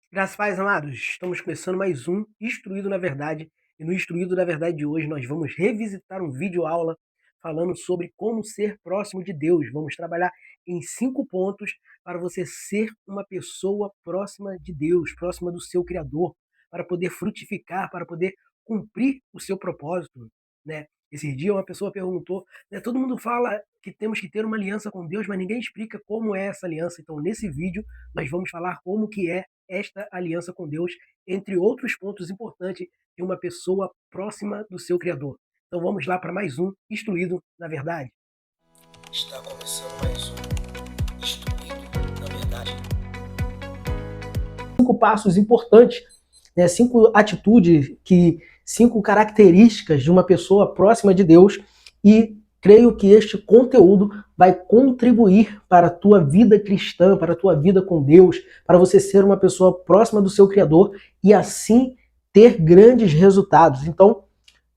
Graças a Deus, amados, estamos começando mais um Instruído na Verdade. E no Instruído na Verdade de hoje nós vamos revisitar um vídeo aula falando sobre como ser próximo de Deus. Vamos trabalhar em 5 pontos para você ser uma pessoa próxima de Deus, próxima do seu Criador, para poder frutificar, para poder cumprir o seu propósito, né? Esse dia uma pessoa perguntou, né, todo mundo fala que temos que ter uma aliança com Deus, mas ninguém explica como é essa aliança. Então, nesse vídeo, nós vamos falar como que é esta aliança com Deus, entre outros pontos importantes de uma pessoa próxima do seu Criador. Então vamos lá para mais um Instruído na Verdade. Está começando mais um Instruído na Verdade. 5 passos importantes, né? 5 atitudes, 5 características de uma pessoa próxima de Deus, e creio que este conteúdo vai contribuir para a tua vida cristã, para a tua vida com Deus, para você ser uma pessoa próxima do seu Criador e assim ter grandes resultados. Então,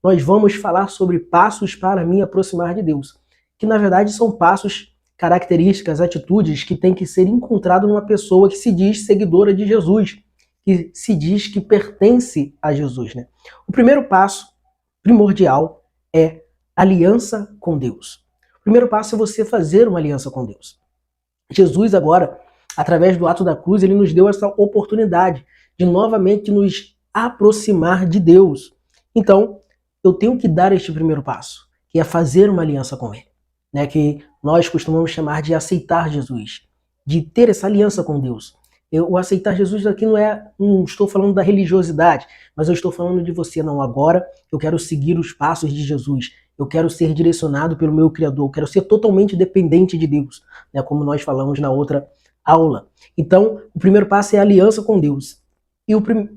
nós vamos falar sobre passos para me aproximar de Deus, que na verdade são passos, características, atitudes que tem que ser encontrado numa pessoa que se diz seguidora de Jesus, que se diz que pertence a Jesus, né? O primeiro passo primordial é aliança com Deus. O primeiro passo é você fazer uma aliança com Deus. Jesus agora, através do ato da cruz, ele nos deu essa oportunidade de novamente nos aproximar de Deus. Então, eu tenho que dar este primeiro passo, que é fazer uma aliança com Ele, né? Que nós costumamos chamar de aceitar Jesus, de ter essa aliança com Deus. O aceitar Jesus aqui não estou falando da religiosidade, mas eu estou falando de você, não, agora eu quero seguir os passos de Jesus, eu quero ser direcionado pelo meu Criador, eu quero ser totalmente dependente de Deus, né, como nós falamos na outra aula. Então, o primeiro passo é a aliança com Deus. E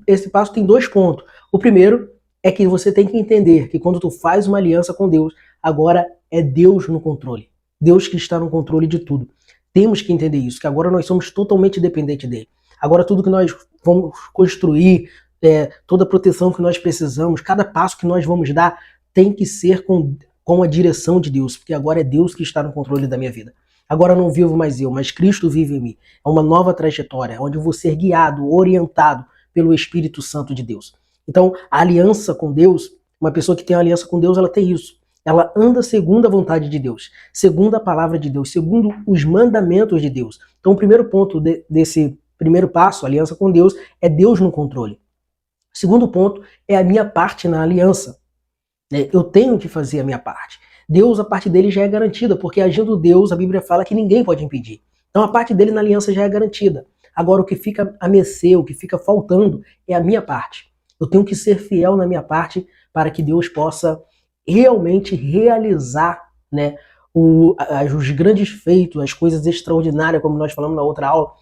esse passo tem 2 pontos. O primeiro é que você tem que entender que quando tu faz uma aliança com Deus, agora é Deus no controle. Deus que está no controle de tudo. Temos que entender isso, que agora nós somos totalmente dependentes dele. Agora tudo que nós vamos construir, toda a proteção que nós precisamos, cada passo que nós vamos dar, tem que ser com a direção de Deus, porque agora é Deus que está no controle da minha vida. Agora não vivo mais eu, mas Cristo vive em mim. É uma nova trajetória, onde eu vou ser guiado, orientado pelo Espírito Santo de Deus. Então, a aliança com Deus, uma pessoa que tem uma aliança com Deus, ela tem isso. Ela anda segundo a vontade de Deus, segundo a palavra de Deus, segundo os mandamentos de Deus. Então, o primeiro ponto desse primeiro passo, aliança com Deus, é Deus no controle. O segundo ponto é a minha parte na aliança. Eu tenho que fazer a minha parte. Deus, a parte dele já é garantida, porque agindo Deus, a Bíblia fala que ninguém pode impedir. Então, a parte dele na aliança já é garantida. Agora, o que fica a mercê, o que fica faltando, é a minha parte. Eu tenho que ser fiel na minha parte para que Deus possa realmente realizar, né, os grandes feitos, as coisas extraordinárias, como nós falamos na outra aula.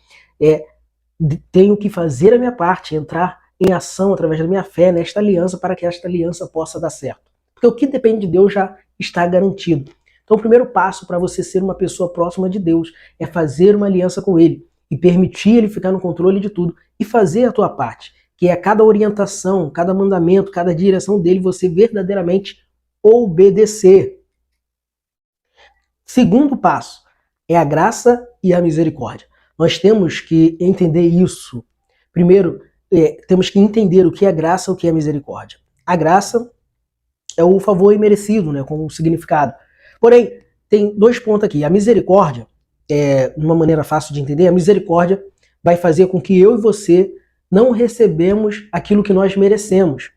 Tenho que fazer a minha parte, entrar em ação através da minha fé nesta aliança para que esta aliança possa dar certo. Porque o que depende de Deus já está garantido. Então o primeiro passo para você ser uma pessoa próxima de Deus é fazer uma aliança com Ele e permitir Ele ficar no controle de tudo e fazer a tua parte, que é cada orientação, cada mandamento, cada direção dele você verdadeiramente obedecer. Segundo passo é a graça e a misericórdia. Nós temos que entender isso. Primeiro, temos que entender o que é graça e o que é misericórdia. A graça é o favor imerecido, né, com o significado. Porém, tem 2 pontos aqui. A misericórdia, de uma maneira fácil de entender, a misericórdia vai fazer com que eu e você não recebemos aquilo que nós merecemos.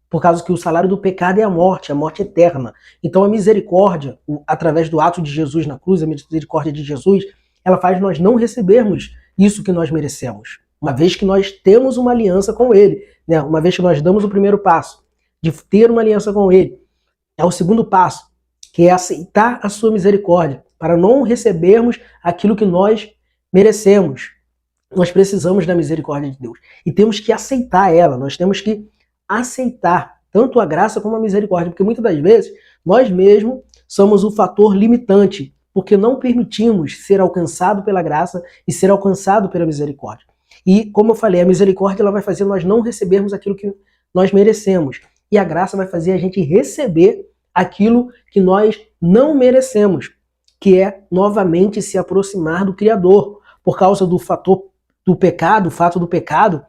Por causa que o salário do pecado é a morte eterna. Então a misericórdia, através do ato de Jesus na cruz, a misericórdia de Jesus, ela faz nós não recebermos isso que nós merecemos. Uma vez que nós temos uma aliança com Ele, né? Uma vez que nós damos o primeiro passo de ter uma aliança com Ele, é o segundo passo, que é aceitar a sua misericórdia, para não recebermos aquilo que nós merecemos. Nós precisamos da misericórdia de Deus e temos que aceitar ela, nós temos que aceitar tanto a graça como a misericórdia, porque muitas das vezes nós mesmos somos o fator limitante, porque não permitimos ser alcançado pela graça e ser alcançado pela misericórdia. E, como eu falei, a misericórdia ela vai fazer nós não recebermos aquilo que nós merecemos, e a graça vai fazer a gente receber aquilo que nós não merecemos, que é novamente se aproximar do Criador, por causa do fator do pecado, o fato do pecado,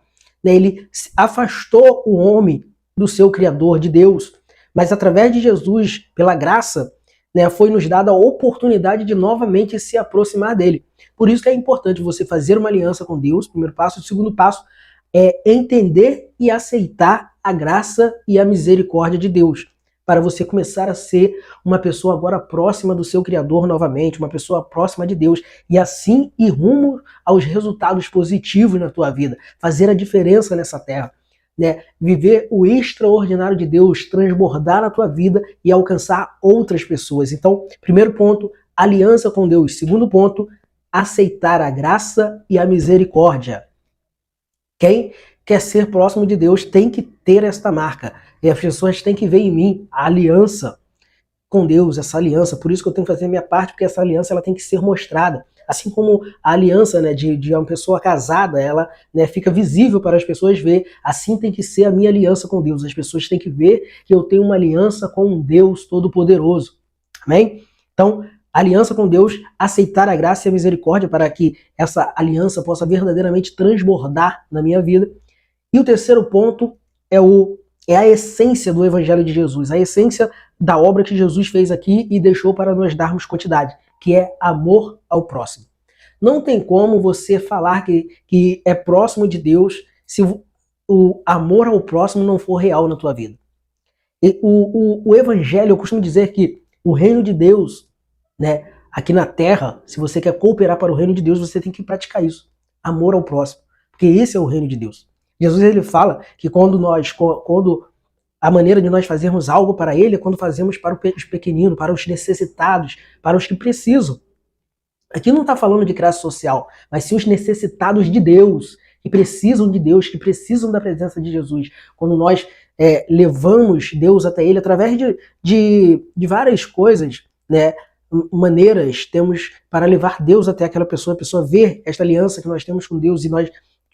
né? Ele afastou o homem do seu Criador, de Deus, mas através de Jesus, pela graça, né, foi nos dada a oportunidade de novamente se aproximar dele. Por isso que é importante você fazer uma aliança com Deus, primeiro passo. O segundo passo é entender e aceitar a graça e a misericórdia de Deus, para você começar a ser uma pessoa agora próxima do seu Criador novamente, uma pessoa próxima de Deus, e assim ir rumo aos resultados positivos na tua vida, fazer a diferença nessa terra, né? Viver o extraordinário de Deus, transbordar na tua vida e alcançar outras pessoas. Então, primeiro ponto, aliança com Deus. Segundo ponto, aceitar a graça e a misericórdia. Quem quer ser próximo de Deus tem que ter esta marca. E as pessoas têm que ver em mim a aliança com Deus, essa aliança. Por isso que eu tenho que fazer a minha parte, porque essa aliança ela tem que ser mostrada. Assim como a aliança, né, de uma pessoa casada, ela, né, fica visível para as pessoas ver. Assim tem que ser a minha aliança com Deus. As pessoas têm que ver que eu tenho uma aliança com um Deus Todo-Poderoso. Amém? Então, aliança com Deus, aceitar a graça e a misericórdia para que essa aliança possa verdadeiramente transbordar na minha vida. E o terceiro ponto é a essência do Evangelho de Jesus, a essência da obra que Jesus fez aqui e deixou para nós darmos quantidade, que é amor ao próximo. Não tem como você falar que é próximo de Deus se o amor ao próximo não for real na tua vida. E o Evangelho, eu costumo dizer que o reino de Deus, né, aqui na terra, se você quer cooperar para o reino de Deus, você tem que praticar isso. Amor ao próximo. Porque esse é o reino de Deus. Jesus ele fala que quando a maneira de nós fazermos algo para ele é quando fazemos para os pequeninos, para os necessitados, para os que precisam. Aqui não está falando de classe social, mas sim os necessitados de Deus, que precisam de Deus, que precisam da presença de Jesus. Quando nós levamos Deus até ele através de várias coisas, né, maneiras temos para levar Deus até aquela pessoa, a pessoa ver esta aliança que nós temos com Deus e nós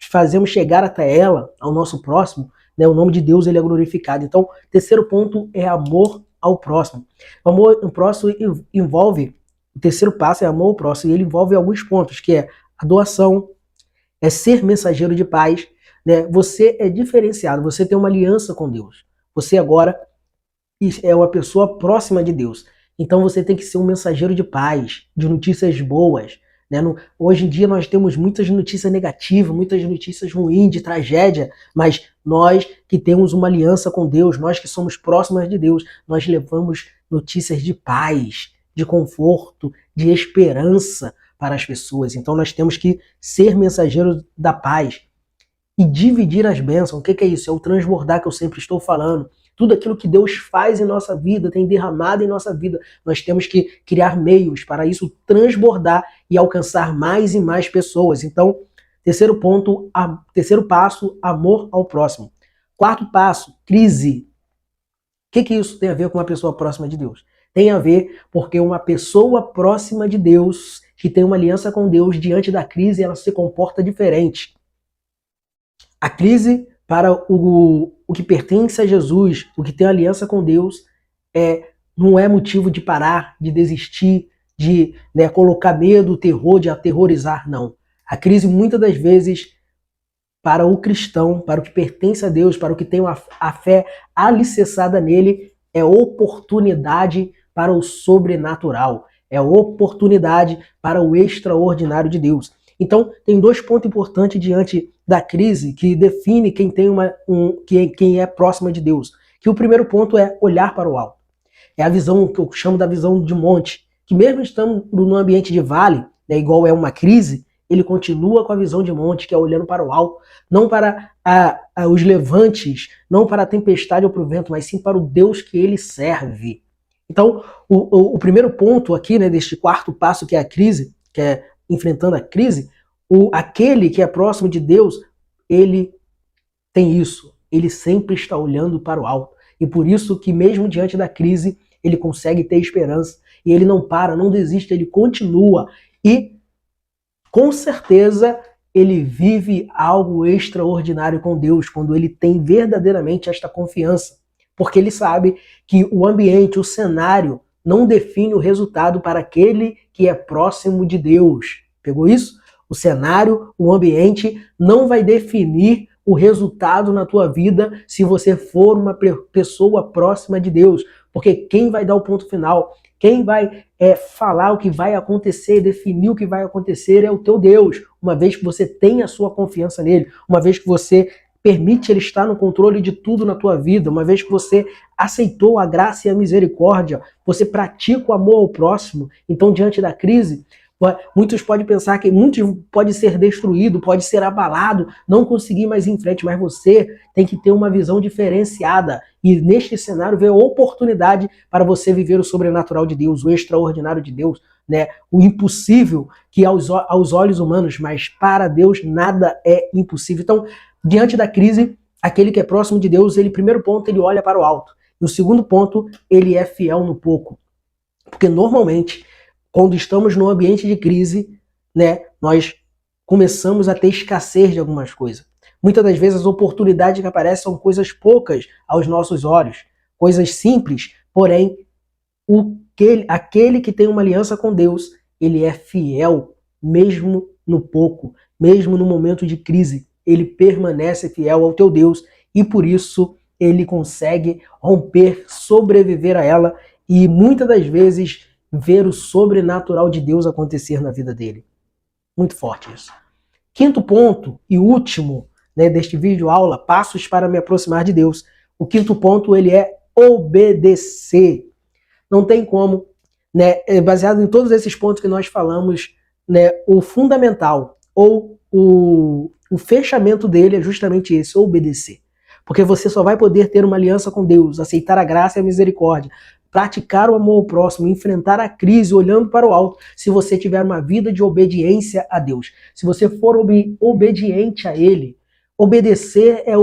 fazemos chegar até ela, ao nosso próximo, né, o nome de Deus ele é glorificado. Então, terceiro ponto é amor ao próximo. O amor ao próximo envolve, o terceiro passo é amor ao próximo, e ele envolve alguns pontos, que é a doação, é ser mensageiro de paz, né? Você é diferenciado, você tem uma aliança com Deus. Você agora é uma pessoa próxima de Deus. Então você tem que ser um mensageiro de paz, de notícias boas, né? Hoje em dia nós temos muitas notícias negativas, muitas notícias ruins, de tragédia, mas nós que temos uma aliança com Deus, nós que somos próximos de Deus, nós levamos notícias de paz, de conforto, de esperança para as pessoas. Então nós temos que ser mensageiros da paz e dividir as bênçãos. O que é isso? É o transbordar que eu sempre estou falando. Tudo aquilo que Deus faz em nossa vida, tem derramado em nossa vida, nós temos que criar meios para isso transbordar e alcançar mais e mais pessoas. Então, terceiro ponto, terceiro passo, amor ao próximo. Quarto passo, crise. O que isso tem a ver com uma pessoa próxima de Deus? Tem a ver porque uma pessoa próxima de Deus, que tem uma aliança com Deus, diante da crise, ela se comporta diferente. A crise para o que pertence a Jesus, o que tem aliança com Deus, não é motivo de parar, de desistir, de colocar medo, terror, de aterrorizar, não. A crise, muitas das vezes, para o cristão, para o que pertence a Deus, para o que tem a fé alicerçada nele, é oportunidade para o sobrenatural, é oportunidade para o extraordinário de Deus. Então, tem dois pontos importantes diante da crise que define quem quem é próximo de Deus. Que o primeiro ponto é olhar para o alto. É a visão que eu chamo da visão de monte, que mesmo estando num ambiente de vale, igual é uma crise, ele continua com a visão de monte, que é olhando para o alto, não para os levantes, não para a tempestade ou para o vento, mas sim para o Deus que ele serve. Então, o primeiro ponto aqui, deste quarto passo, que é a crise, que é enfrentando a crise, aquele que é próximo de Deus, ele tem isso. Ele sempre está olhando para o alto. E por isso que mesmo diante da crise, ele consegue ter esperança. E ele não para, não desiste, ele continua. E, com certeza, ele vive algo extraordinário com Deus, quando ele tem verdadeiramente esta confiança. Porque ele sabe que o ambiente, o cenário, não define o resultado para aquele que é próximo de Deus. Pegou isso? O cenário, o ambiente não vai definir o resultado na tua vida se você for uma pessoa próxima de Deus. Porque quem vai dar o ponto final, quem vai falar o que vai acontecer, definir o que vai acontecer é o teu Deus. Uma vez que você tem a sua confiança nele, uma vez que você permite ele estar no controle de tudo na tua vida, uma vez que você aceitou a graça e a misericórdia, você pratica o amor ao próximo. Então, diante da crise, muitos podem pensar que muitos pode ser destruído, pode ser abalado, não conseguir mais ir em frente, mas você tem que ter uma visão diferenciada e neste cenário ver oportunidade para você viver o sobrenatural de Deus, o extraordinário de Deus, né? O impossível que aos olhos humanos, mas para Deus nada é impossível. Então, diante da crise, aquele que é próximo de Deus, ele, primeiro ponto, ele olha para o alto. E o segundo ponto, ele é fiel no pouco. Porque normalmente, quando estamos num ambiente de crise, né, nós começamos a ter escassez de algumas coisas. Muitas das vezes as oportunidades que aparecem são coisas poucas aos nossos olhos, coisas simples, porém, aquele que tem uma aliança com Deus, ele é fiel mesmo no pouco, mesmo no momento de crise. Ele permanece fiel ao teu Deus e por isso ele consegue romper, sobreviver a ela e muitas das vezes ver o sobrenatural de Deus acontecer na vida dele. Muito forte isso. Quinto ponto e último, né, deste vídeo aula, passos para me aproximar de Deus. O quinto ponto, ele é obedecer. Não tem como, né, baseado em todos esses pontos que nós falamos, né, o fundamental ou o fechamento dele é justamente esse, obedecer. Porque você só vai poder ter uma aliança com Deus, aceitar a graça e a misericórdia, praticar o amor ao próximo, enfrentar a crise olhando para o alto, se você tiver uma vida de obediência a Deus. Se você for obediente a Ele, obedecer é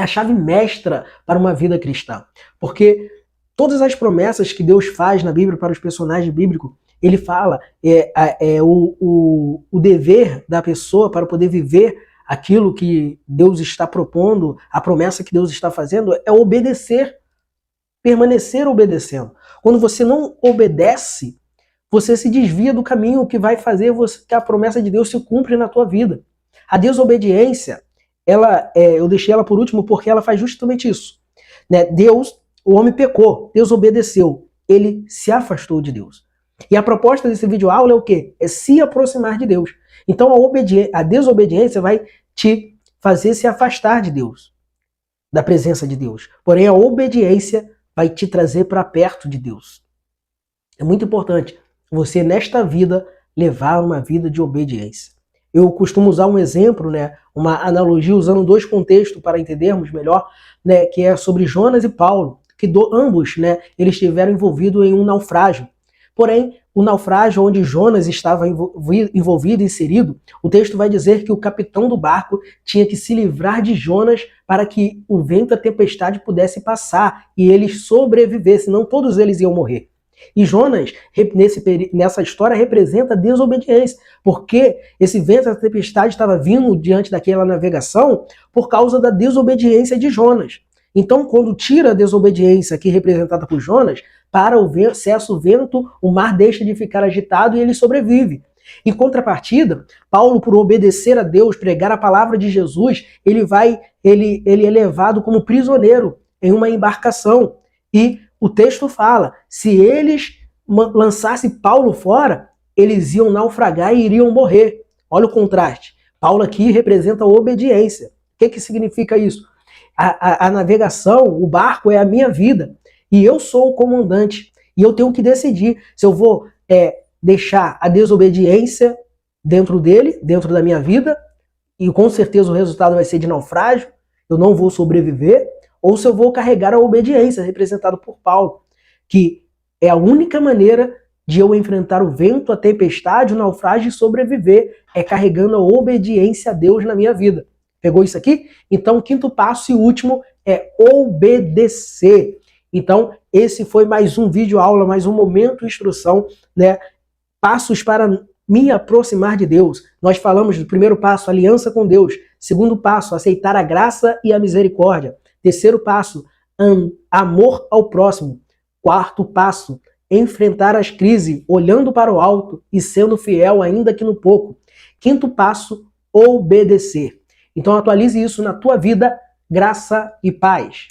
a chave mestra para uma vida cristã. Porque todas as promessas que Deus faz na Bíblia para os personagens bíblicos, ele fala o dever da pessoa para poder viver aquilo que Deus está propondo, a promessa que Deus está fazendo, é obedecer, permanecer obedecendo. Quando você não obedece, você se desvia do caminho que vai fazer que a promessa de Deus se cumpra na tua vida. A desobediência, eu deixei ela por último porque ela faz justamente isso. Né? O homem pecou, desobedeceu, ele se afastou de Deus. E a proposta desse vídeo aula é o quê? É se aproximar de Deus. Então a desobediência vai te fazer se afastar de Deus, da presença de Deus. Porém, a obediência vai te trazer para perto de Deus. É muito importante você, nesta vida, levar uma vida de obediência. Eu costumo usar um exemplo, né, uma analogia usando dois contextos para entendermos melhor, né, que é sobre Jonas e Paulo, que ambos, né, eles estiveram envolvidos em um naufrágio. Porém, o naufrágio onde Jonas estava envolvido, inserido, o texto vai dizer que o capitão do barco tinha que se livrar de Jonas para que o vento e a tempestade pudesse passar e eles sobrevivessem, senão todos eles iam morrer. E Jonas, nessa história, representa a desobediência, porque esse vento e a tempestade estava vindo diante daquela navegação por causa da desobediência de Jonas. Então, quando tira a desobediência aqui representada por Jonas, para cessa o vento, o mar deixa de ficar agitado e ele sobrevive. Em contrapartida, Paulo, por obedecer a Deus, pregar a palavra de Jesus, ele é levado como prisioneiro em uma embarcação. E o texto fala, se eles lançassem Paulo fora, eles iam naufragar e iriam morrer. Olha o contraste. Paulo aqui representa a obediência. O que significa isso? A navegação, o barco é a minha vida. E eu sou o comandante. E eu tenho que decidir se eu vou deixar a desobediência dentro dele, dentro da minha vida, e com certeza o resultado vai ser de naufrágio, eu não vou sobreviver, ou se eu vou carregar a obediência, representada por Paulo, que é a única maneira de eu enfrentar o vento, a tempestade, o naufrágio e sobreviver, é carregando a obediência a Deus na minha vida. Pegou isso aqui? Então, o quinto passo e último é obedecer. Então, esse foi mais um vídeo aula, mais um momento instrução, né? Passos para me aproximar de Deus. Nós falamos do primeiro passo, aliança com Deus. Segundo passo, aceitar a graça e a misericórdia. Terceiro passo, amor ao próximo. Quarto passo, enfrentar as crises, olhando para o alto e sendo fiel ainda que no pouco. Quinto passo, obedecer. Então atualize isso na tua vida, graça e paz.